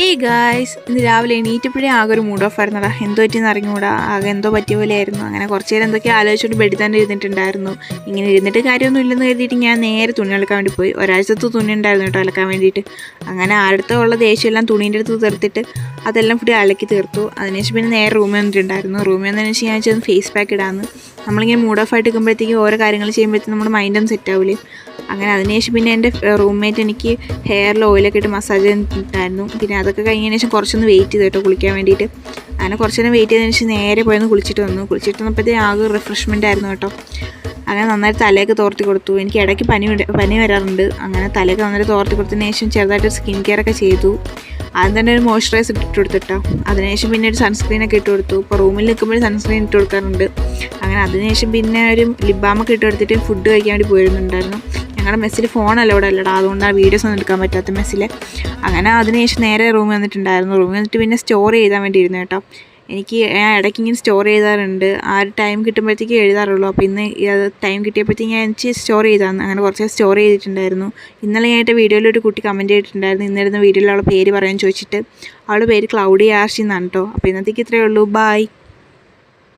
Hey guys, ഇന്ന് രാവിലെ എണീറ്റപ്പോഴേ ആകെ ഒരു മൂഡ് ഓഫ് ആയിരുന്നടാ. എന്തോ പറ്റിയെന്ന് അറിഞ്ഞുകൂടാ, ആകെ എന്തോ പറ്റിയ പോലെ ആയിരുന്നു. അങ്ങനെ കുറച്ച് നേരം എന്തൊക്കെയോ ആലോചിച്ചിട്ട് ബെഡിൽ തന്നെ ഇരുന്നിട്ടുണ്ടായിരുന്നു. ഇങ്ങനെ ഇരുന്നിട്ട് കാര്യമൊന്നും ഇല്ലെന്ന് കരുതിയിട്ട് ഞാൻ നേരെ തുണി അലക്കാൻ വേണ്ടി പോയി. ഒരാഴ്ചത്തെ തുണി ഉണ്ടായിരുന്നു കേട്ടോ അലക്കാൻ വേണ്ടിയിട്ട്. അങ്ങനെ അടുത്തുള്ള ദേഷ്യമെല്ലാം തുണീൻ്റെ അടുത്ത് തീർത്തിട്ട് അതെല്ലാം കൂടി അലക്കി തീർത്തു. അതിനുശേഷം പിന്നെ നേരെ റൂമിൽ വന്നിട്ടുണ്ടായിരുന്നു. റൂമിൽ വന്നതിന് ശേഷം ഞാൻ വെച്ചാൽ ഫേസ് പാക്ക് ഇടാമെന്ന്. നമ്മളിങ്ങനെ മൂഡ് ഓഫ് ആയിട്ട് നിൽക്കുമ്പോഴത്തേക്കും ഓരോ കാര്യങ്ങൾ ചെയ്യുമ്പോഴത്തേക്കും നമ്മുടെ മൈൻഡും സെറ്റ് ആവില്ലേ. അങ്ങനെ അതിനുശേഷം പിന്നെ എൻ്റെ റൂംമേറ്റ് എനിക്ക് ഹെയറിൽ ഓയിലൊക്കെ ഇട്ട് മസാജ് ചെയ്തിട്ടുണ്ടായിരുന്നു. പിന്നെ അതൊക്കെ കഴിഞ്ഞതിന് ശേഷം കുറച്ചൊന്ന് വെയിറ്റ് ചെയ്തു കേട്ടോ കുളിക്കാൻ വേണ്ടിയിട്ട്. അങ്ങനെ കുറച്ച് നേരം വെയിറ്റ് ചെയ്തതിന് ശേഷം നേരെ പോയൊന്ന് കുളിച്ചിട്ട് വന്നപ്പോഴത്തേക്കും ആകെ റിഫ്രഷ്മെൻ്റ് ആയിരുന്നു കേട്ടോ. അങ്ങനെ നന്നായിട്ട് തലയൊക്കെ തോർത്തി കൊടുത്തു. എനിക്ക് ഇടയ്ക്ക് പനി വരാറുണ്ട്. അങ്ങനെ തലയൊക്കെ നന്നായിട്ട് തോർത്തി കൊടുത്തതിന് ശേഷം ചെറുതായിട്ട് സ്കിൻ കെയർ ഒക്കെ ചെയ്തു. ആദ്യം തന്നെ ഒരു മോയ്സ്ചറൈസർ ഇട്ട് കൊടുത്തിട്ടോ. അതിനുശേഷം പിന്നെ ഒരു സൺസ്ക്രീനൊക്കെ ഇട്ട് കൊടുത്തു. ഇപ്പോൾ റൂമിൽ നിൽക്കുമ്പോൾ സൺസ്ക്രീൻ ഇട്ട് കൊടുക്കാറുണ്ട്. അങ്ങനെ അതിനുശേഷം പിന്നെ ഒരു ലിപ് ബാമൊക്കെ ഇട്ട് കൊടുത്തിട്ട് ഫുഡ് കഴിക്കാൻ വേണ്ടി പോയിരുന്നുണ്ടായിരുന്നു. ഞങ്ങളുടെ മെസ്സിൽ ഫോണല്ല ഇവിടെ അല്ലടാ, അതുകൊണ്ടാണ് വീഡിയോസ് ഒന്നും എടുക്കാൻ പറ്റാത്ത മെസ്സിൽ. അങ്ങനെ അതിനുശേഷം നേരെ റൂമിൽ വന്നിട്ടുണ്ടായിരുന്നു. റൂമിൽ വന്നിട്ട് പിന്നെ സ്റ്റോർ ചെയ്താൻ വേണ്ടി ഇരുന്നു കേട്ടോ. ഞാൻ ഇടയ്ക്ക് ഇങ്ങനെ സ്റ്റോർ ചെയ്താറുണ്ട്. ആ ഒരു ടൈം കിട്ടുമ്പോഴത്തേക്ക് എഴുതാറുള്ളൂ. അപ്പോൾ ഇന്ന് അത് ടൈം കിട്ടിയപ്പോഴത്തേക്ക് ഞാൻ എനിക്ക് സ്റ്റോർ ചെയ്താന്ന്. അങ്ങനെ കുറച്ച് സ്റ്റോർ ചെയ്തിട്ടുണ്ടായിരുന്നു. ഇന്നലെ ഞാനായിട്ട് വീഡിയോയിൽ ഒരു കുട്ടി കമൻറ്റ് ചെയ്തിട്ടുണ്ടായിരുന്നു, ഇന്നിരുന്ന വീഡിയോയിൽ അവളുടെ പേര് പറയാൻ ചോദിച്ചിട്ട്. അവളുടെ പേര് ക്ലൗഡി ആർഷി എന്നാണ് കേട്ടോ. അപ്പോൾ ഇന്നത്തേക്ക് ഇത്രയേ ഉള്ളൂ. ബൈ.